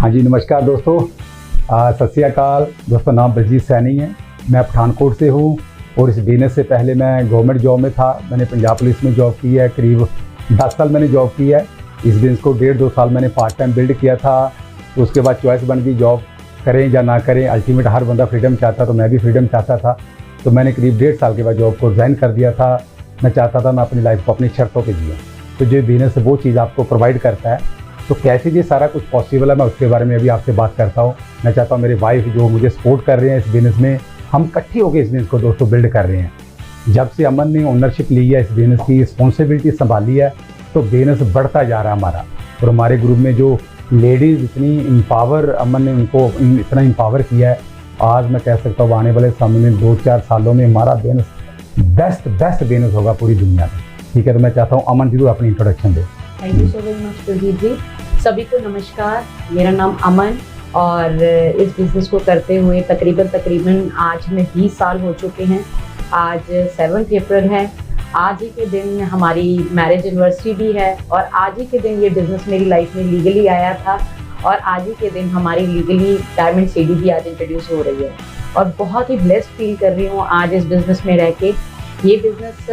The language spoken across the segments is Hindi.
हाँ जी, नमस्कार दोस्तों। सत श्री अकाल दोस्तों। नाम बलजीत सैनी है। मैं पठानकोट से हूँ और इस बिजनेस से पहले मैं गवर्नमेंट जॉब में था। मैंने पंजाब पुलिस में जॉब की है, करीब 10 साल मैंने जॉब की है। इस बिजनेस को 1.5-2 साल मैंने पार्ट टाइम बिल्ड किया था। तो उसके बाद चॉइस बन गई, जॉब करें या ना करें। अल्टीमेट हर बंदा फ्रीडम चाहता, तो मैं भी फ्रीडम चाहता था। तो मैंने करीब 1.5 साल के बाद जॉब को रिज़ाइन कर दिया था। मैं चाहता था मैं अपनी लाइफ को अपनी शर्तों पे जीऊँ। तो जो बिजनेस वो चीज़ आपको प्रोवाइड करता है, तो कैसे ये सारा कुछ पॉसिबल है, मैं उसके बारे में अभी आपसे बात करता हूँ। मैं चाहता हूँ मेरी वाइफ जो मुझे सपोर्ट कर रहे हैं इस बिज़नेस में, हम इकट्ठे होकर इस बिज़नेस को दोस्तों बिल्ड कर रहे हैं। जब से अमन ने ओनरशिप ली है, इस बिज़नेस की रिस्पॉन्सिबिलिटी संभाली है, तो बिज़नेस बढ़ता जा रहा है हमारा। और हमारे ग्रुप में जो लेडीज़ इतनी इम्पावर, अमन ने उनको इतना इम्पावर किया है, आज मैं कह सकता हूँ आने वाले समय में 2-4 सालों में हमारा बिज़नेस बेस्ट बिज़नेस होगा पूरी दुनिया में। ठीक है, तो मैं चाहता हूँ अमन जी अपनी इंट्रोडक्शन दे। Thank you so very much Baljeet ji. सभी को नमस्कार, मेरा नाम अमन और इस बिज़नेस को करते हुए तकरीबन आज हमें 20 साल हो चुके हैं। आज 7 अप्रैल है। आज ही के दिन हमारी मैरिज एनिवर्सरी भी है और आज ही के दिन ये बिज़नेस मेरी लाइफ में लीगली आया था और आज ही के दिन हमारी लीगली डायमंड सीडी भी आज इंट्रोड्यूस हो रही है और बहुत ही ब्लेस्ड फील कर रही हूँ आज इस बिज़नेस में रह के। ये बिज़नेस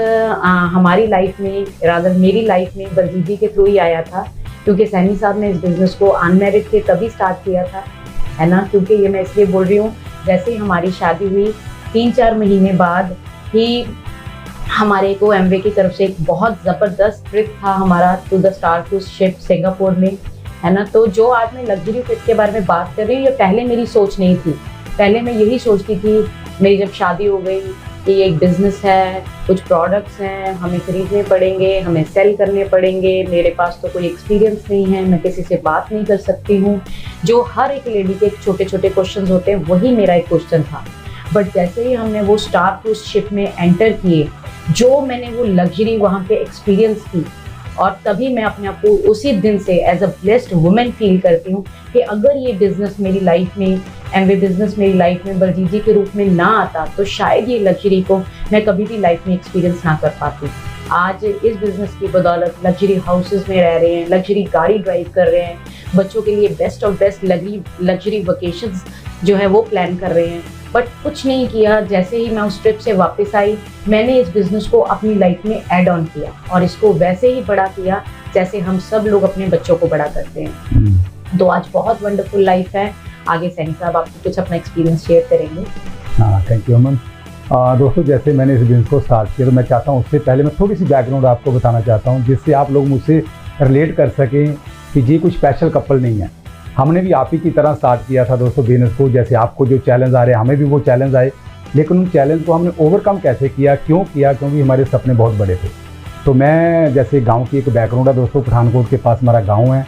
हमारी लाइफ में, रादर मेरी लाइफ में बलजीत जी के थ्रू ही आया था, क्योंकि सैनी साहब ने इस बिज़नेस को अनमैरिड थे तभी स्टार्ट किया था, है ना। क्योंकि ये मैं इसलिए बोल रही हूँ, जैसे ही हमारी शादी हुई 3-4 महीने बाद ही हमारे को एमवे की तरफ से एक बहुत ज़बरदस्त ट्रिप था हमारा to the Star Cruise ship Singapore में, है ना। तो जो आज मैं लग्जरी ट्रिप के बारे में बात कर रही हूँ, ये पहले मेरी सोच नहीं थी। पहले मैं यही सोचती थी, मेरी जब शादी हो गई कि ये एक बिज़नेस है, कुछ प्रोडक्ट्स हैं, हमें खरीदने पड़ेंगे, हमें सेल करने पड़ेंगे, मेरे पास तो कोई एक्सपीरियंस नहीं है, मैं किसी से बात नहीं कर सकती हूँ। जो हर एक लेडी के छोटे छोटे क्वेश्चंस होते हैं, वही मेरा एक क्वेश्चन था। बट जैसे ही हमने वो स्टार क्रूज शिप में एंटर किए, जो मैंने वो लग्जरी वहाँ पे एक्सपीरियंस की, और तभी मैं अपने आप को उसी दिन से as a blessed woman feel करती हूँ कि अगर ये बिज़नेस मेरी लाइफ में, एमवे बिज़नेस मेरी लाइफ में बलजीत जी के रूप में ना आता, तो शायद ये लग्जरी को मैं कभी भी लाइफ में एक्सपीरियंस ना कर पाती। आज इस बिज़नेस की बदौलत लग्जरी हाउसेस में रह रहे हैं, लग्जरी गाड़ी ड्राइव कर रहे हैं, बच्चों के लिए best of best luxury vacations जो है वो प्लान कर रहे हैं। बट कुछ नहीं किया, जैसे ही मैं उस ट्रिप से वापस आई, मैंने इस बिज़नेस को अपनी लाइफ में ऐड ऑन किया और इसको वैसे ही बड़ा किया जैसे हम सब लोग अपने बच्चों को बड़ा करते हैं। तो आज बहुत वंडरफुल लाइफ है। आगे सैनी साहब आपको कुछ अपना एक्सपीरियंस शेयर करेंगे। हाँ, थैंक यू अमन। दोस्तों, जैसे मैंने इस बिज़नेस को स्टार्ट किया, तो मैं चाहता हूँ उससे पहले मैं थोड़ी सी बैकग्राउंड आपको बताना चाहता हूँ, जिससे आप लोग मुझसे रिलेट कर सकें कि ये कुछ स्पेशल कपल नहीं है। हमने भी आप ही की तरह स्टार्ट किया था दोस्तों बिज़नेस को। जैसे आपको जो चैलेंज आ रहे हैं, हमें भी वो चैलेंज आए, लेकिन उन चैलेंज को हमने ओवरकम कैसे किया, क्यों किया? क्योंकि हमारे सपने बहुत बड़े थे। तो मैं, जैसे गांव की एक बैकग्राउंड है दोस्तों, पठानकोट के पास हमारा गांव है।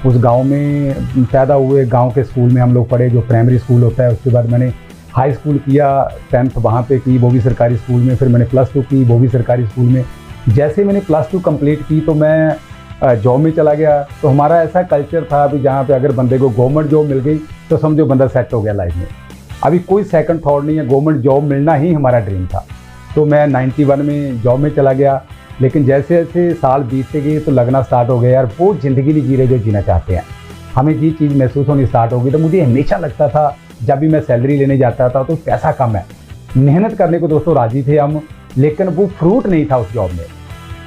उस गांव में पैदा हुए, गांव के स्कूल में हम लोग पढ़े, जो प्राइमरी स्कूल होता है। उसके बाद मैंने हाई स्कूल किया, 10th वहाँ पे की, वो भी सरकारी स्कूल में। फिर मैंने +2 की, वो भी सरकारी स्कूल में। जैसे मैंने +2 कंप्लीट की तो मैं जॉब में चला गया। तो हमारा ऐसा कल्चर था अभी, जहाँ पे अगर बंदे को गवर्नमेंट जॉब मिल गई तो समझो बंदा सेट हो गया लाइफ में। अभी कोई सेकंड थॉट नहीं है, गवर्नमेंट जॉब मिलना ही हमारा ड्रीम था। तो मैं 91 में जॉब में चला गया। लेकिन जैसे जैसे साल बीतते गए तो लगना स्टार्ट हो गया, यार वो ज़िंदगी नहीं जी रहे जो जीना चाहते हैं। हमें ये चीज़ महसूस होनी स्टार्ट हो गई। तो मुझे हमेशा लगता था, जब भी मैं सैलरी लेने जाता था तो पैसा कम है। मेहनत करने को दोस्तों राज़ी थे हम, लेकिन वो फ्रूट नहीं था उस जॉब में।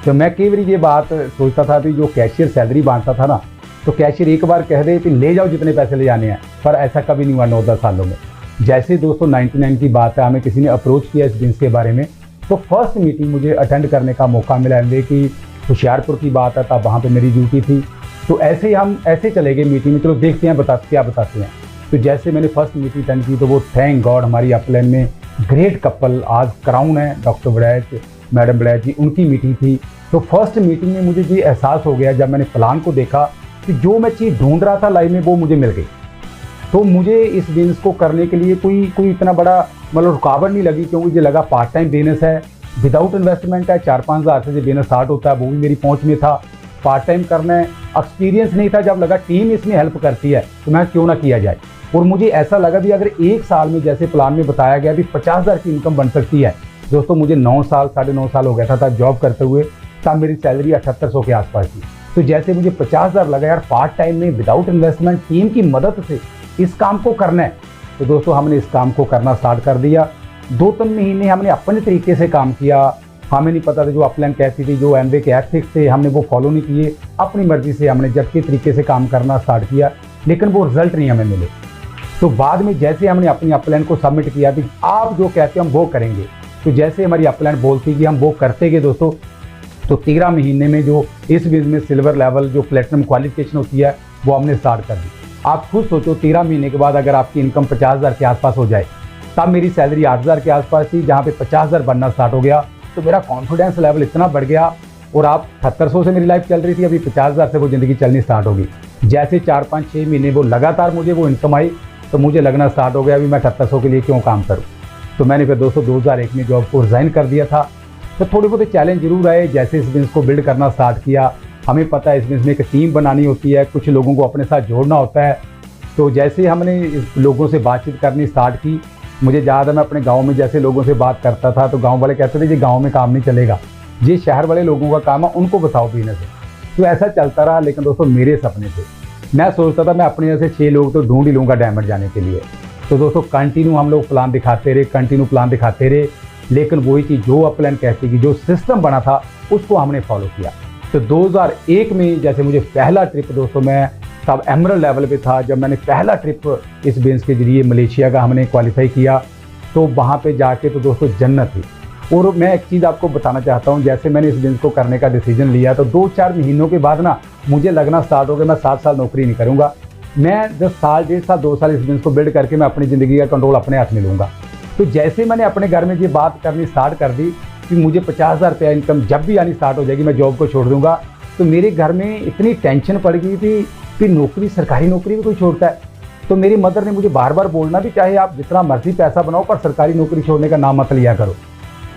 तो मैं कई बार ये बात सोचता था कि जो कैशियर सैलरी बांटता था ना, तो कैशियर एक बार कह दे कि ले जाओ जितने पैसे ले जाने हैं, पर ऐसा कभी नहीं हुआ 9-10 सालों में। जैसे दोस्तों 99 की बात है, हमें किसी ने अप्रोच किया इस बिज़नेस के बारे में, तो फर्स्ट मीटिंग मुझे अटेंड करने का मौका मिला। एमवे की होशियारपुर की बात है, तब वहाँ पे मेरी ड्यूटी थी। तो ऐसे ही हम ऐसे चले गए मीटिंग में, चलो देखते हैं क्या बताते हैं। तो जैसे मैंने फर्स्ट मीटिंग अटेंड की, तो वो थैंक गॉड हमारी अपलाइन में ग्रेट कपल आज क्राउन है, डॉक्टर बड़ैच, मैडम बड़ैच जी, उनकी मीटिंग थी। तो फर्स्ट मीटिंग में मुझे ये एहसास हो गया, जब मैंने प्लान को देखा कि जो मैं चीज़ ढूंढ रहा था लाइफ में वो मुझे मिल गई। तो मुझे इस बिज़नेस को करने के लिए कोई इतना बड़ा मतलब रुकावट नहीं लगी, क्योंकि मुझे लगा पार्ट टाइम बिज़नेस है, विदाउट इन्वेस्टमेंट है, 4-5 हज़ार से जो बिज़नेस स्टार्ट होता है वो भी मेरी पहुंच में था। पार्ट टाइम करना है, एक्सपीरियंस नहीं था। जब लगा टीम इसमें हेल्प करती है तो मैं क्यों ना किया जाए। और मुझे ऐसा लगा भी अगर 1 साल में, जैसे प्लान में बताया गया भी 50,000 की इनकम बन सकती है। दोस्तों मुझे 9 साल 9.5 साल हो गया था जॉब करते हुए, तब मेरी सैलरी 7800 के आसपास थी। तो जैसे मुझे 50,000 लगा यार पार्ट टाइम में विदाउट इन्वेस्टमेंट टीम की मदद से इस काम को करना है, तो दोस्तों हमने इस काम को करना स्टार्ट कर दिया। 2-3 महीने हमने अपने तरीके से काम किया, हमें नहीं पता था जो अपलाइन कहती थी, जो एमवे के एथिक्स थे हमने वो फॉलो नहीं किए, अपनी मर्जी से हमने जब के तरीके से काम करना स्टार्ट किया, लेकिन वो रिजल्ट नहीं हमें मिले। तो बाद में जैसे हमने अपनी अपलाइन को सबमिट किया कि आप जो कहते हैं हम वो करेंगे, तो जैसे हमारी अपलाइन बोलती कि हम वो करते गए दोस्तों, तो 13 महीने में जो इस बिजनेस में सिल्वर लेवल जो प्लेटिनम क्वालिफिकेशन होती है वो हमने स्टार्ट कर दी। आप खुद सोचो 13 महीने के बाद अगर आपकी इनकम 50,000 के आसपास हो जाए, तब मेरी सैलरी 8,000 के आसपास थी, जहाँ पे 50,000 बनना स्टार्ट हो गया, तो मेरा कॉन्फिडेंस लेवल इतना बढ़ गया। और आप 7800 से मेरी लाइफ चल रही थी, अभी 50,000 से वो ज़िंदगी चलनी स्टार्ट होगी। जैसे 4-5-6 महीने वो लगातार मुझे वो इनकम आई, तो मुझे लगना स्टार्ट हो गया अभी मैं 7800 के लिए क्यों काम करूँ। तो मैंने फिर दोस्तों 2001 में जॉब को रिज़ाइन कर दिया था। तो थोड़े बहुत चैलेंज जरूर आए, जैसे इस बिजनेस को बिल्ड करना स्टार्ट किया, हमें पता है इस बिजनेस में एक टीम बनानी होती है, कुछ लोगों को अपने साथ जोड़ना होता है। तो जैसे हमने इस लोगों से बातचीत करनी स्टार्ट की, मुझे याद है मैं अपने गांव में जैसे लोगों से बात करता था, तो गांव वाले कहते थे जी गांव में काम नहीं चलेगा, ये शहर वाले लोगों का काम है, उनको बताओ बिजनेस है। तो ऐसा चलता रहा, लेकिन दोस्तों मेरे सपने थे, मैं सोचता था मैं अपने जैसे 6 लोग तो ढूंढ ही लूँगा डायमंड जाने के लिए। तो दोस्तों कंटिन्यू हम लोग प्लान दिखाते रहे, कंटिन्यू प्लान दिखाते रहे, लेकिन वही चीज़ जो अपलाइन कहती कि जो सिस्टम बना था उसको हमने फॉलो किया। तो 2001 में जैसे मुझे पहला ट्रिप दोस्तों, मैं तब एमरल्ड लेवल पे था, जब मैंने पहला ट्रिप इस बिजनेस के जरिए मलेशिया का हमने क्वालिफाई किया, तो वहाँ पे जाके तो दोस्तों जन्नत थी। और मैं एक चीज़ आपको बताना चाहता हूँ, जैसे मैंने इस बिजनेस को करने का डिसीजन लिया, तो 2-4 महीनों के बाद ना मुझे लगना स्टार्ट हो गया मैं 7 साल नौकरी नहीं करूँगा, मैं 10 साल 1.5 साल 2 साल इस बिजनेस को बिल्ड करके मैं अपनी ज़िंदगी का कंट्रोल अपने हाथ में लूँगा। तो जैसे मैंने अपने घर में ये बात करनी स्टार्ट कर दी कि मुझे 50,000 रुपया इनकम जब भी आनी स्टार्ट हो जाएगी मैं जॉब को छोड़ दूंगा, तो मेरे घर में इतनी टेंशन पड़ गई थी कि नौकरी, सरकारी नौकरी भी कोई छोड़ता है। तो मेरी मदर ने मुझे बार बार बोलना भी, चाहे आप जितना मर्जी पैसा बनाओ पर सरकारी नौकरी छोड़ने का नाम मत लिया करो।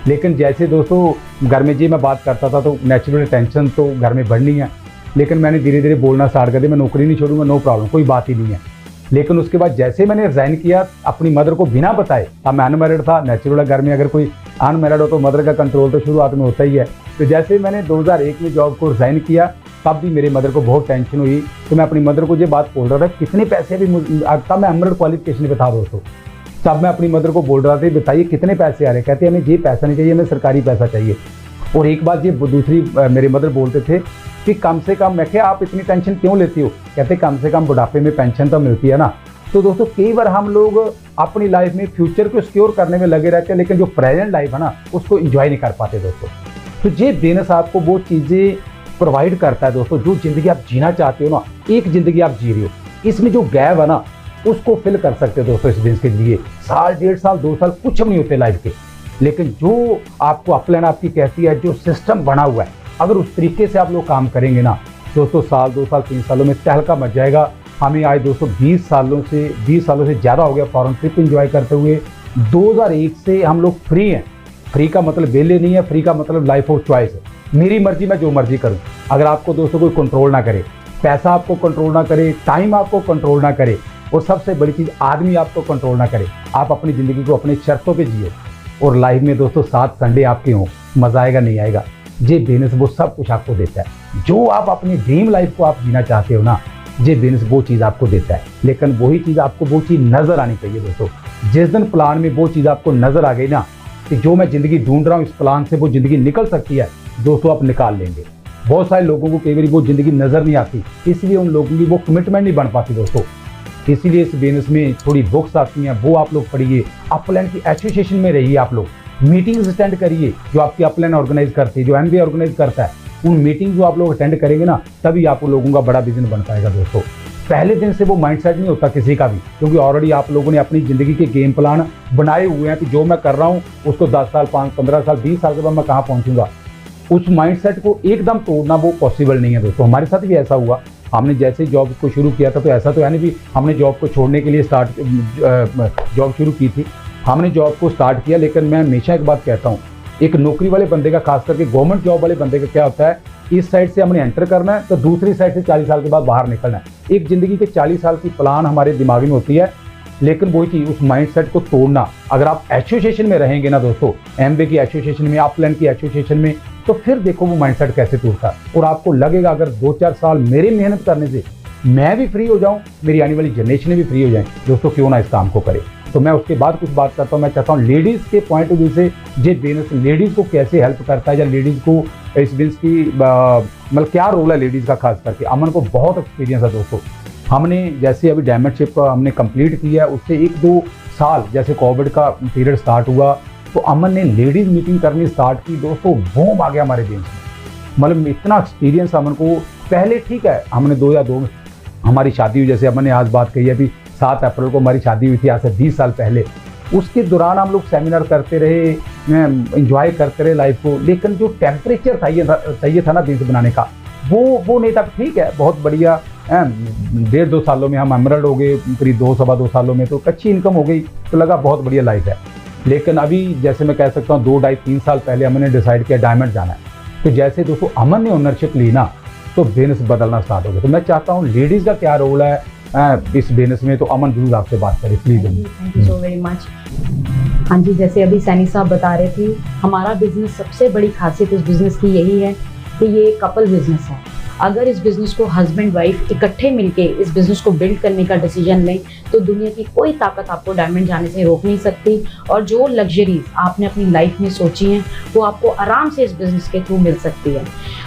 लेकिन जैसे दोस्तों घर में जी मैं बात करता था, तो नेचुरल टेंशन तो घर में बढ़नी है, लेकिन मैंने धीरे धीरे बोलना स्टार्ट कर दिया, मैं नौकरी नहीं छोड़ूंगा, नो प्रॉब्लम, कोई बात ही नहीं है। लेकिन उसके बाद जैसे मैंने रिजाइन किया अपनी मदर को बिना बताए, अब मैं अनमैरिड था, नेचुरल घर में अगर कोई अनमैरिड हो तो मदर का कंट्रोल तो शुरुआत में होता ही है। तो जैसे मैंने 2001 में जॉब को रिजाइन किया, तब भी मेरी मदर को बहुत टेंशन हुई। तो मैं अपनी मदर को ये बात बोल रहा था कितने पैसे भी, तब मैं एमरल्ड क्वालिफिकेशन पे था दोस्तों, तब मैं अपनी मदर को बोल रहा था बताइए कितने पैसे आ रहे, कहते हमें ये पैसा नहीं चाहिए, हमें सरकारी पैसा चाहिए। और एक बात ये दूसरी मेरे मदर बोलते थे कि कम से कम, मैं क्या आप इतनी टेंशन क्यों लेती हो, कहते कम से कम बुढ़ापे में पेंशन तो मिलती है ना। तो दोस्तों कई बार हम लोग अपनी लाइफ में फ्यूचर को सिक्योर करने में लगे रहते हैं, लेकिन जो प्रेजेंट लाइफ है ना उसको एंजॉय नहीं कर पाते दोस्तों। तो ये बिजनेस आपको वो चीज़ें प्रोवाइड करता है दोस्तों, जो ज़िंदगी आप जीना चाहते हो ना, एक ज़िंदगी आप जी रहे हो, इसमें जो गैप है ना उसको फिल कर सकते हो दोस्तों। इस बिजनेस के लिए साल, 1.5 साल, 2 साल कुछ नहीं होते लाइफ के, लेकिन जो आपको अपलाइन आपकी कहती है, जो सिस्टम बना हुआ है, अगर उस तरीके से आप लोग काम करेंगे ना दोस्तों, साल, 2 साल, 3 सालों में तहलका मच जाएगा। हमें आज दोस्तों 20 सालों से ज़्यादा हो गया फॉरेन ट्रिप एंजॉय करते हुए। 2001 से हम लोग फ्री हैं। फ्री का मतलब बेले नहीं है, फ्री का मतलब लाइफ ऑफ चॉइस है। मेरी मर्जी, मैं जो मर्जी करूं। अगर आपको दोस्तों कोई कंट्रोल ना करे, पैसा आपको कंट्रोल ना करे, टाइम आपको कंट्रोल ना करे, और सबसे बड़ी चीज़ आदमी आपको कंट्रोल ना करे, आप अपनी ज़िंदगी को अपनी शर्तों पे जिए और लाइफ में दोस्तों 7 संडे आपके हों, मज़ा आएगा नहीं आएगा। ये बिजनेस वो सब कुछ आपको देता है। जो आप अपनी ड्रीम लाइफ को आप जीना चाहते हो ना, ये बिजनेस वो चीज़ आपको देता है। लेकिन वही चीज़ आपको वो चीज़ नज़र आनी चाहिए दोस्तों। जिस दिन प्लान में वो चीज़ आपको नज़र आ गई ना कि जो मैं ज़िंदगी ढूंढ रहा हूँ, इस प्लान से वो ज़िंदगी निकल सकती है दोस्तों, आप निकाल लेंगे। बहुत सारे लोगों को कई बार वो ज़िंदगी नज़र नहीं आती, इसलिए उन लोगों की वो कमिटमेंट नहीं बन पाती दोस्तों। इसीलिए इस बिजनेस में थोड़ी बुक्स आती हैं, वो आप लोग पढ़िए। अपलाइन की एसोसिएशन में रहिए, आप लोग मीटिंग्स अटेंड करिए जो आपकी अपलाइन ऑर्गेनाइज करती है, जो एमबीए ऑर्गेनाइज करता है। उन मीटिंग जो आप लोग अटेंड करेंगे ना, तभी आप लोगों का बड़ा बिजनेस बन पाएगा दोस्तों। पहले दिन से वो माइंडसेट नहीं होता किसी का भी, क्योंकि ऑलरेडी आप लोगों ने अपनी ज़िंदगी के गेम प्लान बनाए हुए हैं कि जो मैं कर रहा हूँ उसको 10 साल, 5, 15 साल, 20 साल के बाद मैं कहाँ पहुँचूंगा। उस माइंडसेट को एकदम तोड़ना वो पॉसिबल नहीं है दोस्तों। हमारे साथ भी ऐसा हुआ। हमने जैसे जॉब को शुरू किया था, तो ऐसा तो है नहीं भी हमने जॉब को छोड़ने के लिए जॉब शुरू की थी। हमने जॉब को स्टार्ट किया, लेकिन मैं हमेशा एक बात कहता हूँ, एक नौकरी वाले बंदे का, खास करके गवर्नमेंट जॉब वाले बंदे का क्या होता है, इस साइड से हमने एंटर करना है तो दूसरी साइड से 40 साल के बाद बाहर निकलना है। एक ज़िंदगी के 40 साल की प्लान हमारे दिमाग में होती है, लेकिन वही चीज़ उस माइंडसेट को तोड़ना। अगर आप एसोसिएशन में रहेंगे ना दोस्तों, एमबीए की एसोसिएशन में, अपलाइन की एसोसिएशन में, तो फिर देखो वो माइंडसेट कैसे टूटता है। और आपको लगेगा अगर 2-4 साल मेरी मेहनत करने से मैं भी फ्री हो जाऊं, मेरी आने वाली जनरेशन भी फ्री हो जाए, दोस्तों क्यों ना इस काम को करें। तो मैं उसके बाद कुछ बात करता हूँ। मैं चाहता हूँ लेडीज़ के पॉइंट ऑफ व्यू से ये बिजनेस लेडीज़ को कैसे हेल्प करता है, या लेडीज़ को इस बिजनेस की मतलब क्या रोल है लेडीज़ का खास करके। अमन को बहुत एक्सपीरियंस है दोस्तों। हमने जैसे अभी डायमंडशिप का हमने कंप्लीट किया है, उससे 1-2 साल जैसे कोविड का पीरियड स्टार्ट हुआ तो अमन ने लेडीज़ मीटिंग करनी स्टार्ट की दोस्तों, बूम आ गया हमारे बिजनेस में। मतलब इतना एक्सपीरियंस अमन को। पहले ठीक है हमने 2002 में हमारी शादी हुई, जैसे अमन ने आज बात कही है, अभी 7 अप्रैल को हमारी शादी हुई थी, आज से 20 साल पहले। उसके दौरान हम लोग सेमिनार करते रहे, इंजॉय करते रहे लाइफ को, लेकिन जो टेम्परेचर चाहिए था ना बिजनेस बनाने का, वो नहीं था। ठीक है बहुत बढ़िया, 1.5-2 सालों में हम एमरल्ड हो गए, करीब 2-2.25 सालों में तो अच्छी इनकम हो गई, तो लगा बहुत बढ़िया लाइफ है। लेकिन अभी जैसे मैं कह सकता हूँ 2-2.5-3 साल पहले हमने डिसाइड किया डायमंड जाना है। तो जैसे दोस्तों अमन ने ओनरशिप ली ना, तो बिजनेस बदलना स्टार्ट हो गया। तो मैं चाहता हूँ लेडीज़ का क्या रोल है इस बिजनेस में, तो अमन जरूर आपसे बात करें please. Thank you so very much. हाँ जी, जैसे अभी सैनी साहब बता रहे थे, हमारा बिजनेस सबसे बड़ी खासियत इस बिजनेस की यही है कि ये कपल बिजनेस है। अगर इस बिजनेस को हस्बैंड वाइफ इकट्ठे मिलके इस बिजनेस को बिल्ड करने का डिसीजन लें तो दुनिया की कोई ताकत आपको डायमंड जाने से रोक नहीं सकती। और जो लग्जरीज आपने अपनी लाइफ में सोची हैं वो आपको आराम से इस बिजनेस के थ्रू मिल सकती है।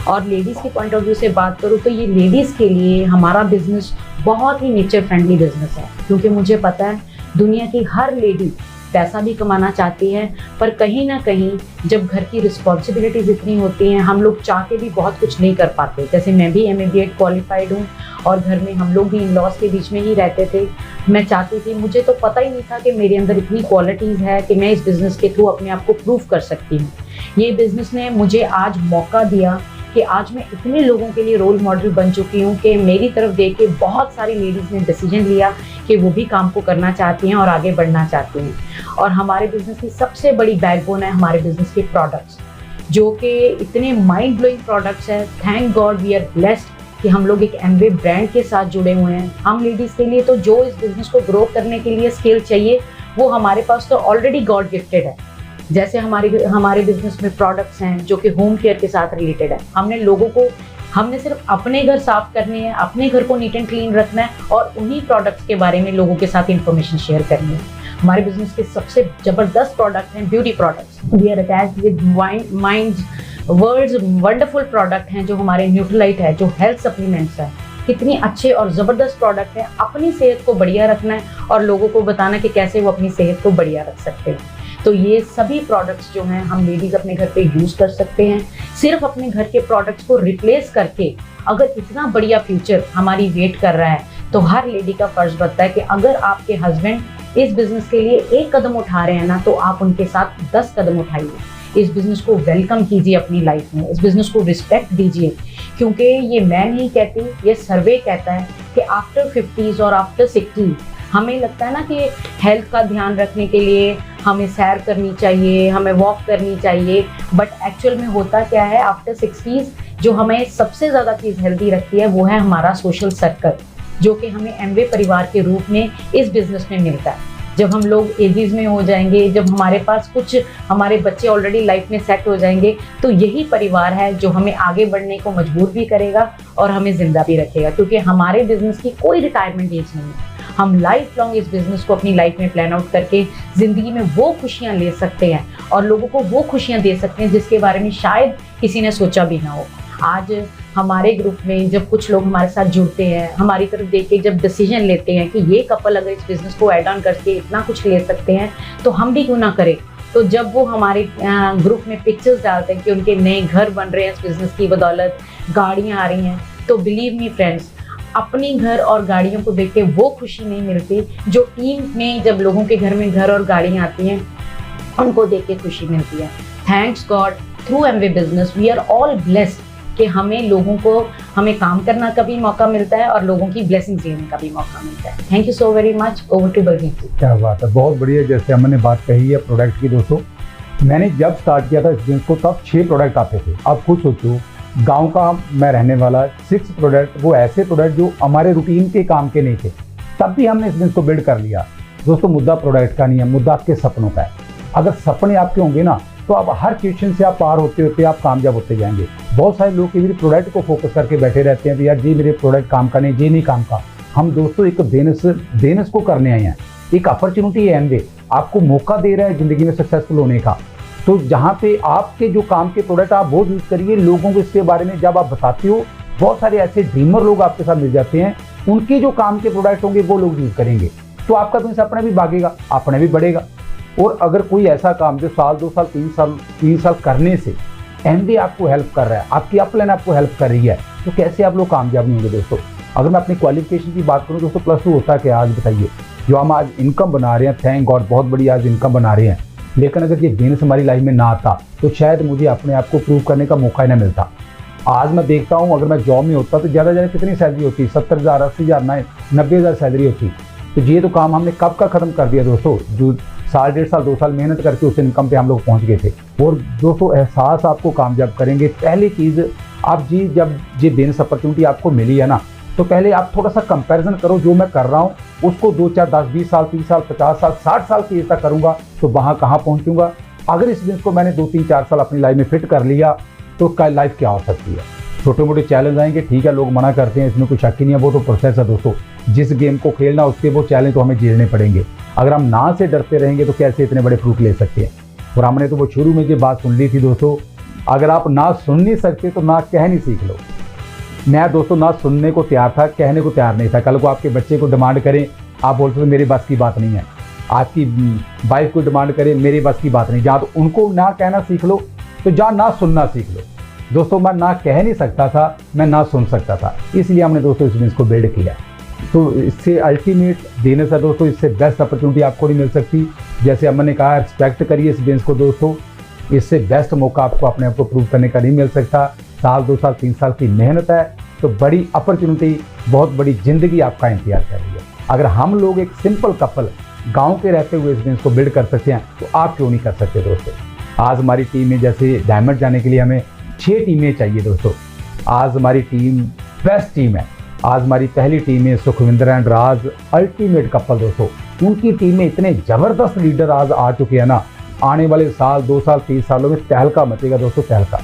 और लेडीज़ के पॉइंट ऑफ व्यू से बात करूँ तो ये लेडीज़ के लिए हमारा बिजनेस बहुत ही नेचर फ्रेंडली बिजनेस है, क्योंकि मुझे पता है दुनिया की हर लेडी पैसा भी कमाना चाहती है, पर कहीं ना कहीं जब घर की रिस्पॉन्सिबिलिटीज इतनी होती हैं हम लोग चाह के भी बहुत कुछ नहीं कर पाते। जैसे मैं भी MA BEd क्वालिफाइड हूँ और घर में हम लोग भी इन लॉज के बीच में ही रहते थे। मैं चाहती थी, मुझे तो पता ही नहीं था कि मेरे अंदर इतनी क्वालिटीज़ है कि मैं इस बिज़नेस के थ्रू अपने आप को प्रूव कर सकती हूँ। ये बिज़नेस ने मुझे आज मौका दिया कि आज मैं इतने लोगों के लिए रोल मॉडल बन चुकी हूँ कि मेरी तरफ देख के बहुत सारी लेडीज़ ने डिसीजन लिया कि वो भी काम को करना चाहती हैं और आगे बढ़ना चाहती हैं। और हमारे बिज़नेस की सबसे बड़ी बैकबोन है हमारे बिज़नेस के प्रोडक्ट्स, जो कि इतने माइंड ब्लोइंग प्रोडक्ट्स हैं। Thank God we are blessed कि हम लोग एक एमवे ब्रांड के साथ जुड़े हुए हैं। हम लेडीज़ के लिए तो जो इस बिज़नेस को ग्रो करने के लिए स्किल चाहिए वो हमारे पास तो ऑलरेडी गॉड गिफ्टेड है। जैसे हमारे बिजनेस में प्रोडक्ट्स हैं जो कि होम केयर के साथ रिलेटेड है। हमने सिर्फ अपने घर साफ करने हैं, अपने घर को नीट एंड क्लीन रखना है और उन्हीं प्रोडक्ट्स के बारे में लोगों के साथ इंफॉर्मेशन शेयर करनी है। हमारे बिजनेस के सबसे जबरदस्त प्रोडक्ट हैं beauty products. We are attached with mind world's wonderful product हैं जो हमारे न्यूट्रलाइट है, जो हेल्थ सप्लीमेंट्स है। कितनी अच्छे और ज़बरदस्त प्रोडक्ट हैं। अपनी सेहत को बढ़िया रखना है और लोगों को बताना कि कैसे वो अपनी सेहत को बढ़िया रख सकते हैं। तो ये सभी प्रोडक्ट्स जो हैं हम लेडीज़ अपने घर पे यूज़ कर सकते हैं। सिर्फ अपने घर के प्रोडक्ट्स को रिप्लेस करके अगर इतना बढ़िया फ्यूचर हमारी वेट कर रहा है तो हर लेडी का फ़र्ज़ बनता है कि अगर आपके हस्बैंड इस बिज़नेस के लिए 1 कदम उठा रहे हैं ना, तो आप उनके साथ 10 कदम उठाइए। इस बिज़नेस को वेलकम कीजिए अपनी लाइफ में, इस बिज़नेस को रिस्पेक्ट दीजिए, क्योंकि ये मैं नहीं कहती, ये सर्वे कहता है कि आफ्टर 50s और आफ्टर 60 हमें लगता है ना कि हेल्थ का ध्यान रखने के लिए हमें सैर करनी चाहिए, हमें वॉक करनी चाहिए, बट एक्चुअल में होता क्या है, आफ्टर 60s जो हमें सबसे ज़्यादा चीज़ हेल्दी रखती है वो है हमारा सोशल सर्कल, जो कि हमें एमवे परिवार के रूप में इस बिज़नेस में मिलता है। जब हम लोग एजीज में हो जाएंगे, जब हमारे पास कुछ हमारे बच्चे ऑलरेडी लाइफ में सेट हो जाएंगे, तो यही परिवार है जो हमें आगे बढ़ने को मजबूर भी करेगा और हमें जिंदा भी रखेगा, क्योंकि हमारे बिजनेस की कोई रिटायरमेंट एज नहीं है। हम लाइफ लॉन्ग इस बिजनेस को अपनी लाइफ में प्लान आउट करके ज़िंदगी में वो खुशियाँ ले सकते हैं और लोगों को वो खुशियाँ दे सकते हैं जिसके बारे में शायद किसी ने सोचा भी ना हो। आज हमारे ग्रुप में जब कुछ लोग हमारे साथ जुड़ते हैं, हमारी तरफ देख के जब डिसीजन लेते हैं कि ये कपल अगर इस बिज़नेस को ऐड ऑन करके इतना कुछ ले सकते हैं तो हम भी क्यों ना करें, तो जब वो हमारे ग्रुप में पिक्चर्स डालते हैं कि उनके नए घर बन रहे हैं इस बिज़नेस की बदौलत, गाड़ियाँ आ रही हैं, तो बिलीव मी फ्रेंड्स, अपनी घर और गाड़ियों को देख के वो खुशी नहीं मिलती जो टीम में जब लोगों के घर में घर और गाड़ियाँ आती हैं उनको देख के खुशी मिलती है। Thanks God through Amway business we are all blessed कि हमें लोगों को हमें काम करना का भी मौका मिलता है और लोगों की ब्लेसिंग्स लेने का भी मौका मिलता है। Thank you so very much. Over to Baljeet ji. क्या बात है, बहुत बढ़िया। जैसे हमने बात कही है प्रोडक्ट की, दोस्तों मैंने जब स्टार्ट किया था इस बिजनेस को तब 6 प्रोडक्ट आते थे। अब खुद सोचो, गांव का मैं रहने वाला, 6 प्रोडक्ट, वो ऐसे प्रोडक्ट जो हमारे रूटीन के काम के नहीं थे, तब भी हमने इस बिजनेस को बिल्ड कर लिया। दोस्तों मुद्दा प्रोडक्ट का नहीं है, मुद्दा आपके सपनों का है। अगर सपने आपके होंगे ना तो आप हर क्वेश्चन से आप पार होते होते आप कामयाब होते जाएंगे। बहुत सारे लोग मेरे प्रोडक्ट को फोकस करके बैठे रहते हैं, तो यार जी मेरे प्रोडक्ट काम का नहीं, जी नहीं काम का। हम दोस्तों एक बिजनेस को करने आए हैं, एक अपॉर्चुनिटी है एमवे आपको मौका दे रहा है ज़िंदगी में सक्सेसफुल होने का। तो जहाँ पे आपके जो काम के प्रोडक्ट आप वो यूज़ करिए, लोगों को इसके बारे में जब आप बताते हो, बहुत सारे ऐसे ड्रीमर लोग आपके साथ मिल जाते हैं, उनके जो काम के प्रोडक्ट होंगे वो लोग यूज़ करेंगे, तो आपका बिजनेस अपने भी भागेगा, अपने भी बढ़ेगा। और अगर कोई ऐसा काम जो साल 2 साल 3 साल करने से एमवे आपको हेल्प कर रहा है, आपकी अपलाइन आपको हेल्प कर रही है, तो कैसे आप लोग कामयाब नहीं होंगे दोस्तों। अगर मैं अपनी क्वालिफिकेशन की बात करूँ दोस्तों, +2 होता क्या आज बताइए, जो हम आज इनकम बना रहे हैं, थैंक गॉड बहुत बड़ी आज इनकम बना रहे हैं। लेकिन अगर ये बिजनेस हमारी लाइफ में ना आता तो शायद मुझे अपने आप को प्रूव करने का मौका ही ना मिलता। आज मैं देखता हूँ अगर मैं जॉब में होता तो ज़्यादा कितनी सैलरी होती, 70,000 80,000 90,000 सैलरी होती। तो ये तो काम हमने कब का ख़त्म कर दिया दोस्तों, जो साल 1.5 साल 2 साल मेहनत करके उस इनकम पे हम लोग पहुँच गए थे। और दोस्तों एहसास आपको कामयाब करेंगे। पहली चीज़ आप जी जब ये बिजनेस अपॉर्चुनिटी आपको मिली है ना, तो पहले आप थोड़ा सा कंपैरिजन करो, जो मैं कर रहा हूँ उसको 2 4 10 20 साल 30 साल 50 साल 60 साल की एज तक करूँगा तो वहाँ कहाँ पहुँचूंगा। अगर इस बिजनेस को मैंने 2 3 4 साल अपनी लाइफ में फिट कर लिया तो लाइफ क्या हो सकती है। छोटे मोटे चैलेंज आएंगे, ठीक है, लोग मना करते हैं, इसमें कोई शक ही नहीं है, वो तो प्रोसेस है दोस्तों। जिस गेम को खेलना उसके वो चैलेंज तो हमें झेलने पड़ेंगे। अगर हम ना से डरते रहेंगे तो कैसे इतने बड़े फ्रूट ले सकते हैं। और हमने तो वो शुरू में ये बात सुन ली थी दोस्तों, अगर आप ना सुन नहीं सकते तो ना कह नहीं सीख लो। मैं दोस्तों ना सुनने को तैयार था, कहने को तैयार नहीं था। कल को आपके बच्चे को डिमांड करें, आप बोलते हो मेरे बस की बात नहीं है। आपकी वाइफ को डिमांड करें, मेरे बस की बात नहीं। जहाँ तो उनको ना कहना सीख लो, तो जहाँ ना सुनना सीख लो। दोस्तों मैं ना कह नहीं सकता था, मैं ना सुन सकता था, इसलिए हमने दोस्तों इस बिजनेस को बिल्ड किया। तो इससे अल्टीमेट बिजनेस है दोस्तों, इससे बेस्ट अपॉर्चुनिटी आपको नहीं मिल सकती। जैसे अमन ने कहा, रिस्पेक्ट करिए इस बिजनेस को दोस्तों, इससे बेस्ट मौका आपको अपने आप को प्रूव करने का नहीं मिल सकता। साल 2 साल 3 साल की मेहनत है तो बड़ी अपॉर्चुनिटी, बहुत बड़ी ज़िंदगी आपका इंतजार कर रही है। अगर हम लोग एक सिंपल कपल गांव के रहते हुए इस बिजनेस को बिल्ड कर सकते हैं तो आप क्यों नहीं कर सकते दोस्तों। आज हमारी टीम में जैसे डायमंड जाने के लिए हमें 6 टीमें चाहिए दोस्तों। आज हमारी टीम बेस्ट टीम है। आज हमारी पहली टीम है Sukhwinder and Raj, ultimate couple दोस्तों। उनकी टीम में इतने ज़बरदस्त लीडर आज आ चुके हैं ना, आने वाले साल 2 साल 30 सालों में तहलका मचेगा दोस्तों, तहलका।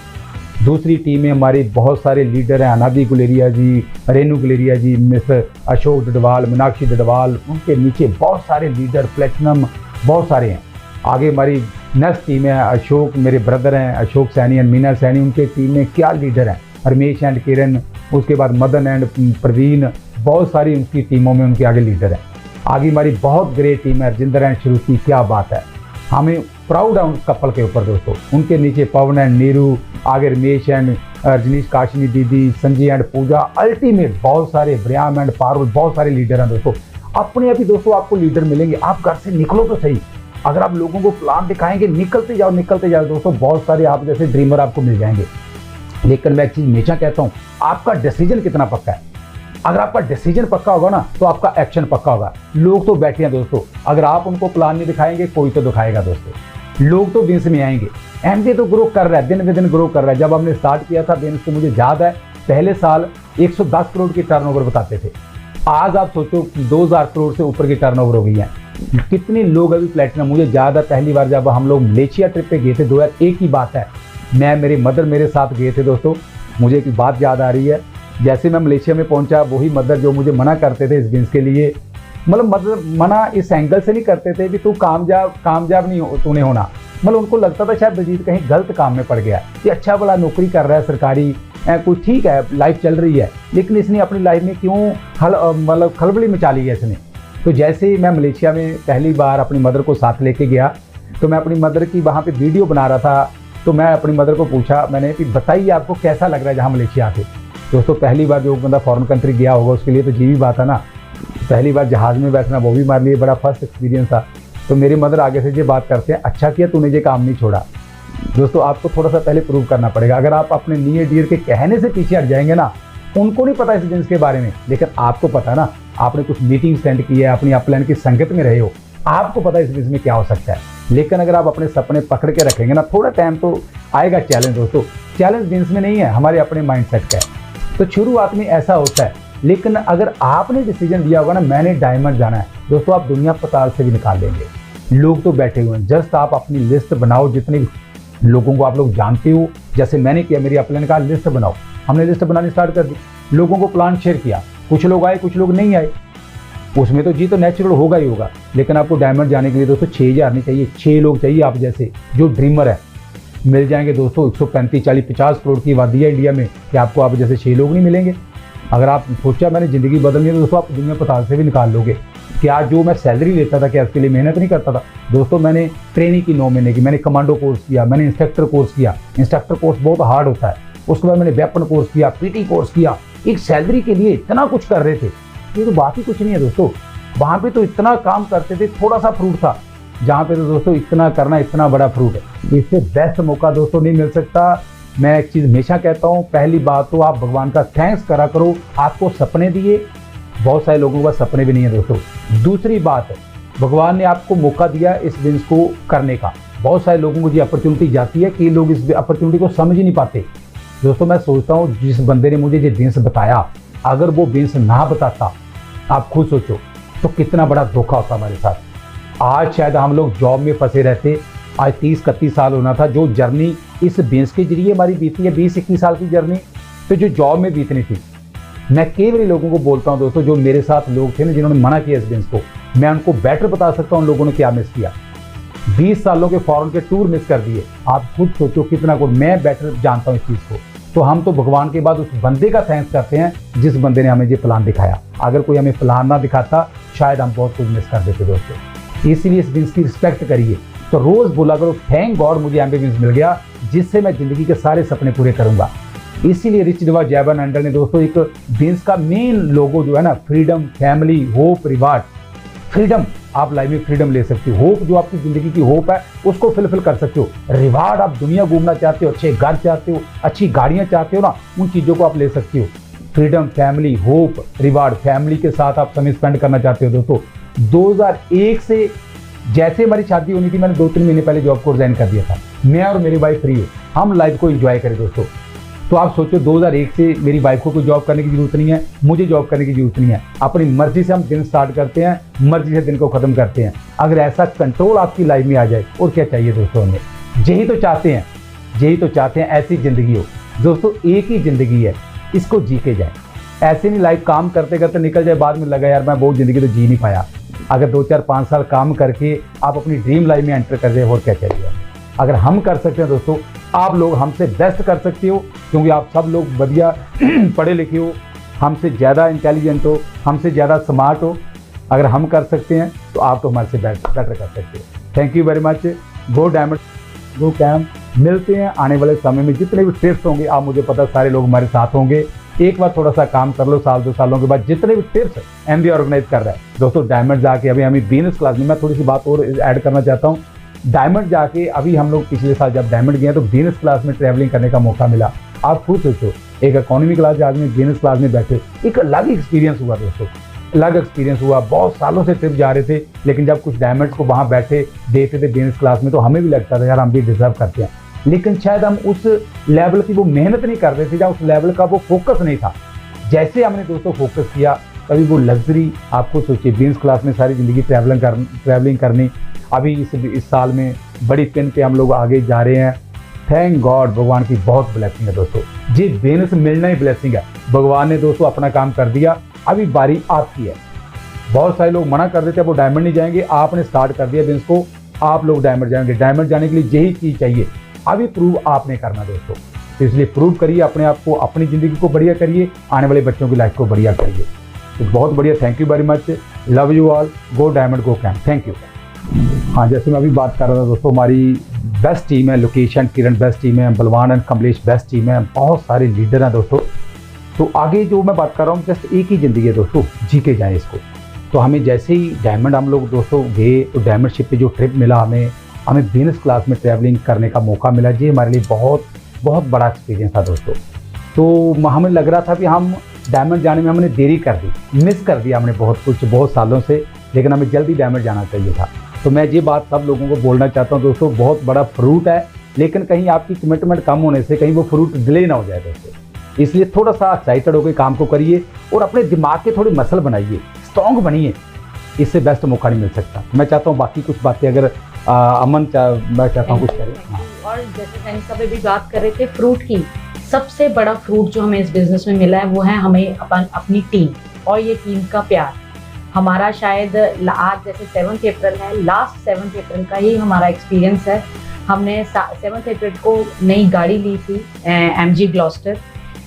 दूसरी टीम में हमारी बहुत सारे लीडर हैं, अनादि गुलेरिया जी, रेनू गुलेरिया जी, मिस्टर अशोक डडवाल, मीनाक्षी डडवाल, उनके नीचे बहुत सारे लीडर, प्लेटिनम बहुत सारे हैं। आगे हमारी नेक्स्ट टीम है अशोक, मेरे ब्रदर हैं अशोक सैनी एंड मीना सैनी, उनके टीम में क्या लीडर हैं, रमेश एंड किरण, उसके बाद मदन एंड प्रवीण, बहुत सारी उनकी टीमों में उनके आगे लीडर हैं। आगे हमारी बहुत ग्रेट टीम है रजिंदर एंड श्रुति, क्या बात है, हमें प्राउड है उन कपल के ऊपर दोस्तों। उनके नीचे पवन एंड नीरू, आगे रमेश एंड रजनीश काशनी दीदी, संजय एंड पूजा, अल्टीमेट बहुत सारे, ब्रियाम एंड पारुल, बहुत सारे लीडर हैं दोस्तों। अपने आप ही दोस्तों आपको लीडर मिलेंगे। आप घर से निकलो तो सही, अगर आप लोगों को प्लान दिखाएंगे, निकलते जाओ दोस्तों, बहुत सारे आप जैसे ड्रीमर आपको मिल जाएंगे। लेकिन मैं एक चीज़ हमेशा कहता हूँ, आपका डिसीजन कितना पक्का है। अगर आपका डिसीजन पक्का होगा ना तो आपका एक्शन पक्का होगा। लोग तो बैठे हैं दोस्तों, अगर आप उनको प्लान नहीं दिखाएंगे कोई तो दिखाएगा दोस्तों। लोग तो बिजनेस में आएंगे, एमवे तो ग्रो कर रहा है, दिन ब दिन ग्रो कर रहा है। जब हमने स्टार्ट किया था बिजनेस तो मुझे याद है पहले साल 110 करोड़ की टर्नओवर बताते थे। आज आप सोचो 2000 करोड़ से ऊपर की टर्नओवर हो गई है। कितने लोग अभी प्लेटिनम, मुझे याद है पहली बार जब हम लोग मलेशिया ट्रिप पे गए थे, 2001 की बात है, मैं मेरी मदर मेरे साथ गए थे दोस्तों। मुझे एक बात याद आ रही है, जैसे मैं मलेशिया में पहुंचा, वही मदर जो मुझे मना करते थे इस बिजनेस के लिए, मतलब मदर मना इस एंगल से नहीं करते थे कि तू कामयाब नहीं हो, तूने होना, मतलब उनको लगता था शायद बलजीत कहीं गलत काम में पड़ गया, कि अच्छा भला नौकरी कर रहा है सरकारी, कोई ठीक है लाइफ चल रही है, लेकिन इसने अपनी लाइफ में क्यों मतलब खलबली मचा ली है इसने। तो जैसे ही मैं मलेशिया में पहली बार अपनी मदर को साथ लेके गया, तो मैं अपनी मदर की वहाँ पे वीडियो बना रहा था, तो मैं अपनी मदर को पूछा, मैंने कि बताइए आपको कैसा लग रहा है जहाँ मलेशिया आके। दोस्तों पहली बार जो बंदा फॉरेन कंट्री गया होगा उसके लिए तो जीवी बात है ना, पहली बार जहाज़ में बैठना वो भी हमारे लिए बड़ा फर्स्ट एक्सपीरियंस था। तो मेरी मदर आगे से ये बात करते हैं, अच्छा किया तूने ये काम नहीं छोड़ा। दोस्तों आपको थोड़ा सा पहले प्रूव करना पड़ेगा। अगर आप अपने नियर डियर के कहने से पीछे हट जाएंगे ना, उनको नहीं पता इस बिजनेस के बारे में, लेकिन आपको पता है ना, आपने कुछ मीटिंग अटेंड की है, अपनी अपलाइन की संगत में रहे हो, आपको पता है इस बिजनेस में क्या हो सकता है। लेकिन अगर आप अपने सपने पकड़ के रखेंगे ना, थोड़ा टाइम तो आएगा चैलेंज दोस्तों। चैलेंज बिजनेस में नहीं है, हमारे अपने माइंडसेट का है। तो शुरुआत में ऐसा होता है, लेकिन अगर आपने डिसीजन दिया होगा ना मैंने डायमंड जाना है, दोस्तों आप दुनिया पताल से भी निकाल लेंगे। लोग तो बैठे हुए हैं, जस्ट आप अपनी लिस्ट बनाओ, जितनी लोगों को आप लोग जानते हो, जैसे मैंने किया, मेरी अपने ने कहा लिस्ट बनाओ, हमने लिस्ट बनानी स्टार्ट कर दी, लोगों को प्लान शेयर किया, कुछ लोग आए कुछ लोग नहीं आए, उसमें तो जी तो नेचुरल होगा ही होगा। लेकिन आपको डायमंड जाने के लिए दोस्तों 6,000 नहीं चाहिए, 6 लोग चाहिए आप जैसे जो ड्रीमर है। मिल जाएंगे दोस्तों, 135, 40, 50 करोड़ की आबादी है इंडिया में, कि आपको आप जैसे 6 लोग नहीं मिलेंगे। अगर आप सोचा मैंने ज़िंदगी बदलनी है तो दोस्तों आप दुनिया पताल से भी निकाल लोगे। क्या जो मैं सैलरी लेता था क्या इसके लिए मेहनत नहीं करता था दोस्तों? मैंने ट्रेनिंग की 9 महीने की, मैंने कमांडो कोर्स किया, मैंने इंस्ट्रक्टर कोर्स किया। इंस्ट्रक्टर कोर्स बहुत हार्ड होता है। उसके बाद मैंने वेपन कोर्स किया, पीटी कोर्स किया। एक सैलरी के लिए इतना कुछ कर रहे थे, ये तो बात ही कुछ नहीं है दोस्तों। वहाँ पे तो इतना काम करते थे, थोड़ा सा फ्रूट था, जहाँ पे तो दोस्तों इतना करना, इतना बड़ा फ्रूट है। इससे बेस्ट मौका दोस्तों नहीं मिल सकता। मैं एक चीज़ हमेशा कहता हूँ, पहली बात तो आप भगवान का थैंक्स करा करो, आपको सपने दिए, बहुत सारे लोगों के पास सपने भी नहीं है दोस्तों। दूसरी बात, भगवान ने आपको मौका दिया इस बिजनेस को करने का। बहुत सारे लोगों को ये अपॉर्चुनिटी जाती है कि लोग इस अपॉर्चुनिटी को समझ ही नहीं पाते दोस्तों। मैं सोचता हूँ जिस बंदे ने मुझे ये बिजनेस बताया, अगर वो बिजनेस ना बताता, आप खुद सोचो तो कितना बड़ा धोखा होता हमारे साथ। आज शायद हम लोग जॉब में फंसे रहते। आज 30-31 साल होना था। जो जर्नी इस बिजनेस के जरिए हमारी बीती है, 20-21 साल की जर्नी, तो जो जॉब में बीतनी थी, मैं केवल लोगों को बोलता हूं दोस्तों, जो मेरे साथ लोग थे ना जिन्होंने मना किया इस बिजनेस को, मैं उनको बेटर बता सकता हूं उन लोगों ने क्या मिस किया। 20 सालों के फॉरेन के टूर मिस कर दिए। आप खुद सोचो कितना को, मैं बेटर जानता हूं इस चीज़ को। तो हम तो भगवान के बाद उस बंदे का थैंक्स करते हैं जिस बंदे ने हमें ये प्लान दिखाया। अगर कोई हमें प्लान ना दिखाता शायद हम बहुत कुछ मिस कर देते दोस्तों। इसलिए इस बिजनेस की रिस्पेक्ट करिए। तो रोज़ बोला करो थैंक गॉड मुझे एमबी बिजनेस मिल गया, जिससे मैं ज़िंदगी के सारे सपने पूरे करूंगा। इसीलिए रिच रिवार्ड जैबन अंडर ने दोस्तों एक बिजनेस का मेन लोगो जो है ना, freedom, family, hope, reward. Freedom, आप लाइफ में फ्रीडम ले सकते हो। होप, जो आपकी ज़िंदगी की होप है उसको फुलफिल कर सकते हो। रिवार्ड, आप दुनिया घूमना चाहते हो, अच्छे घर चाहते हो, अच्छी गाड़ियाँ चाहते हो ना, उन चीज़ों को आप ले सकते हो। Freedom, family, hope, reward. Family के साथ आप समय स्पेंड करना चाहते हो दोस्तों। 2001 से जैसे हमारी शादी होनी थी, मैंने 2-3 महीने पहले जॉब को रिजाइन कर दिया था। मैं और मेरी वाइफ फ्री है, हम लाइफ को एंजॉय करें दोस्तों। तो आप सोचो 2001 से मेरी वाइफ को कोई जॉब करने की जरूरत नहीं है, मुझे जॉब करने की जरूरत नहीं है। अपनी मर्जी से हम दिन स्टार्ट करते हैं, मर्जी से दिन को खत्म करते हैं। अगर ऐसा कंट्रोल आपकी लाइफ में आ जाए, और क्या चाहिए दोस्तों हमें? यही तो चाहते हैं, यही तो चाहते हैं, ऐसी ज़िंदगी हो दोस्तों। एक ही ज़िंदगी है, इसको जी के जाए। ऐसे नहीं लाइफ काम करते करते निकल जाए, बाद में लगा यार मैं बहुत ज़िंदगी तो जी नहीं पाया। अगर 2-4-5 साल काम करके आप अपनी ड्रीम लाइफ में एंटर कर जाए, और क्या चाहिए? अगर हम कर सकते हैं दोस्तों, आप लोग हमसे बेस्ट कर सकते हो, क्योंकि आप सब लोग बढ़िया पढ़े लिखे हो, हमसे ज़्यादा इंटेलिजेंट हो, हमसे ज़्यादा स्मार्ट हो। अगर हम कर सकते हैं तो आप तो हमारे से बेटर कर सकते हो। Thank you very much. Go diamond, go cam. मिलते हैं आने वाले समय में। जितने भी टिप्स होंगे, आप मुझे पता सारे लोग हमारे साथ होंगे। एक बार थोड़ा सा काम कर लो, 1-2 सालों के बाद जितने भी टिप्स एमबी ऑर्गेनाइज कर रहा है दोस्तों, डायमंड जाके अभी हमें बिजनेस क्लास में, मैं थोड़ी सी बात और ऐड करना चाहता हूँ। डायमंड जाके अभी हम लोग पिछले साल जब डायमंड गए तो बिजनेस क्लास में ट्रैवलिंग करने का मौका मिला। आप खुद सोचो, एक इकोनॉमी क्लास आदमी बिजनेस क्लास में बैठे, एक अलग एक्सपीरियंस हुआ दोस्तों, अलग एक्सपीरियंस हुआ। बहुत सालों से ट्रिप जा रहे थे, लेकिन जब कुछ डायमंड्स को वहाँ बैठे देखते थे बिजनेस क्लास में, तो हमें भी लगता था यार हम भी डिजर्व करते हैं। लेकिन शायद हम उस लेवल की वो मेहनत नहीं कर रहे थे, या उस लेवल का वो फोकस नहीं था। जैसे हमने दोस्तों फोकस किया, तभी वो लग्जरी, आपको सोचिए बिजनेस क्लास में सारी ज़िंदगी ट्रैवलिंग करनी। अभी इस साल में बड़ी पिन पे हम लोग आगे जा रहे हैं। थैंक गॉड, भगवान की बहुत ब्लेसिंग है दोस्तों। जी बिजनेस मिलना ही ब्लेसिंग है। भगवान ने दोस्तों अपना काम कर दिया, अभी बारी आपकी है। बहुत सारे लोग मना कर देते हैं वो डायमंड नहीं जाएंगे, आपने स्टार्ट कर दिया बिजनेस को, आप लोग डायमंड जाएंगे। डायमंड जाने के लिए यही चीज़ चाहिए, अभी प्रूव आपने करना दोस्तों। तो इसलिए प्रूव करिए अपने आप को, अपनी ज़िंदगी को बढ़िया करिए, आने वाले बच्चों की लाइफ को बढ़िया करिए। तो बहुत बढ़िया, thank you very much, love you all, go diamond go cam, thank you. हाँ, जैसे मैं अभी बात कर रहा था दोस्तों, हमारी बेस्ट टीम है, लोकेशन किरण बेस्ट टीम है, बलवान एंड कमलेश बेस्ट टीम है, बहुत सारे लीडर हैं दोस्तों। तो आगे जो मैं बात कर रहा हूँ, जस्ट एक ही ज़िंदगी है दोस्तों, जी के जाए इसको। तो हमें जैसे ही डायमंड हम लोग दोस्तों गए, तो डायमंड शिप पे जो ट्रिप मिला हमें बिजनेस क्लास में ट्रैवलिंग करने का मौका मिला। जी हमारे लिए बहुत बहुत बड़ा एक्सपीरियंस था दोस्तों। तो हमें लग रहा था कि हम डायमंड जाने में हमने देरी कर दी, मिस कर दिया हमने बहुत कुछ बहुत सालों से, लेकिन हमें जल्दी डायमंड जाना चाहिए था। तो मैं ये बात सब लोगों को बोलना चाहता हूँ दोस्तों, बहुत बड़ा फ्रूट है, लेकिन कहीं आपकी कमिटमेंट कम होने से कहीं वो फ्रूट डिले ना हो जाए दोस्तों। इसलिए थोड़ा सा एक्साइटेड होकर काम को करिए और अपने दिमाग के थोड़े मसल बनाइए, स्ट्रॉन्ग बनिए, इससे बेस्ट मौका नहीं मिल सकता। मैं चाहता हूँ बाकी कुछ बातें अगर अमन मैं चाहता हूँ कुछ करें। और और जैसे सैनिक साहब भी बात कर रहे थे फ्रूट की, सबसे बड़ा फ्रूट जो हमें इस बिजनेस में मिला है वो है हमें अपनी टीम और ये टीम का प्यार। हमारा शायद आज जैसे 7 अप्रैल है, लास्ट 7 अप्रैल का ही हमारा एक्सपीरियंस है। हमने 7 अप्रैल को नई गाड़ी ली थी MG ग्लॉस्टर,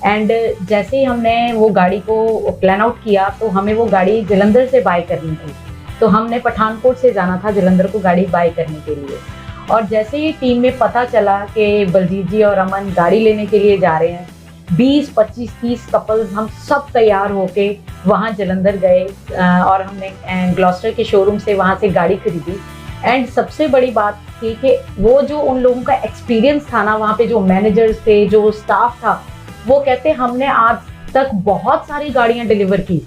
एंड जैसे ही हमने वो गाड़ी को प्लान आउट किया तो हमें वो गाड़ी जलंधर से बाय करनी थी। तो हमने पठानकोट से जाना था जलंधर को गाड़ी बाय करने के लिए, और जैसे ही टीम में पता चला कि बलजीत जी और अमन गाड़ी लेने के लिए जा रहे हैं, 20, 25, 30 कपल्स हम सब तैयार होके वहाँ जलंधर गए और हमने ग्लॉस्टर के शोरूम से वहाँ से गाड़ी खरीदी। एंड सबसे बड़ी बात थी कि वो जो उन लोगों का एक्सपीरियंस था ना, वहाँ पे जो मैनेजर्स थे, जो स्टाफ था, वो कहते हमने आज तक बहुत सारी गाड़ियाँ डिलीवर की,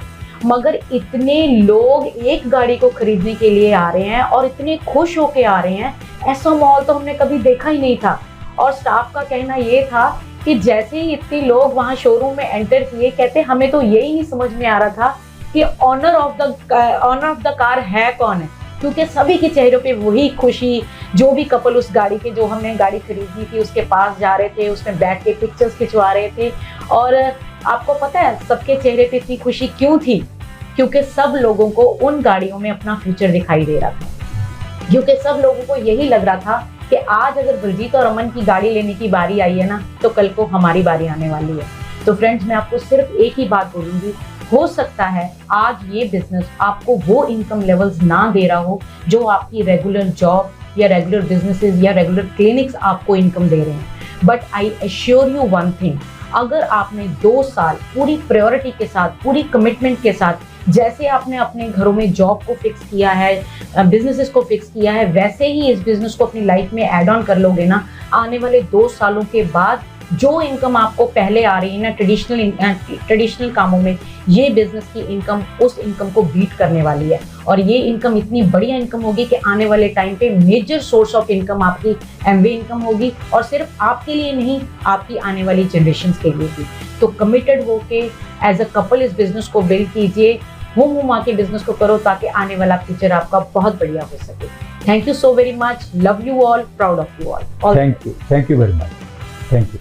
मगर इतने लोग एक गाड़ी को खरीदने के लिए आ रहे हैं और इतने खुश होके आ रहे हैं, ऐसा माहौल तो हमने कभी देखा ही नहीं था। और स्टाफ का कहना ये था कि जैसे ही इतने लोग वहाँ शोरूम में एंटर किए, कहते हमें तो यही नहीं समझ में आ रहा था कि ऑनर ऑफ द कार है कौन है, क्योंकि सभी के चेहरों पे वही खुशी। जो भी कपल उस गाड़ी के, जो हमने गाड़ी खरीदी थी उसके पास जा रहे थे, उसमें बैठ के पिक्चर्स खिंचवा रहे थे। और आपको पता है सबके चेहरे पे इतनी खुशी क्यों थी? क्योंकि सब लोगों को उन गाड़ियों में अपना फ्यूचर दिखाई दे रहा था, क्योंकि सब लोगों को यही लग रहा था कि आज अगर बलजीत और अमन की गाड़ी लेने की बारी आई है ना, तो कल को हमारी बारी आने वाली है। तो फ्रेंड्स, मैं आपको सिर्फ एक ही बात बोलूंगी, हो सकता है आज ये बिजनेस आपको वो इनकम लेवल्स ना दे रहा हो जो आपकी रेगुलर जॉब या रेगुलर बिजनेसेस या रेगुलर क्लिनिक्स आपको इनकम दे रहे हैं, but I assure you one thing, अगर आपने 2 साल पूरी प्रायोरिटी के साथ, पूरी कमिटमेंट के साथ, जैसे आपने अपने घरों में जॉब को फिक्स किया है, बिजनेसेस को फिक्स किया है, वैसे ही इस बिजनेस को अपनी लाइफ में ऐड ऑन कर लोगे ना, आने वाले 2 सालों के बाद जो इनकम आपको पहले आ रही है ना ट्रेडिशनल कामों में, ये बिजनेस की इनकम उस इनकम को बीट करने वाली है। और ये इनकम इतनी बढ़िया इनकम होगी कि आने वाले टाइम पे मेजर सोर्स ऑफ इनकम आपकी एमवे इनकम होगी, और सिर्फ आपके लिए नहीं, आपकी आने वाली जनरेशन के लिए भी। तो कमिटेड होके एज अ कपल इस बिजनेस को बिल्ड कीजिए, हुम के बिजनेस को करो, ताकि आने वाला फ्यूचर आपका बहुत बढ़िया हो सके। Thank you so very much, love you all, proud of you all. Thank you very much, thank you.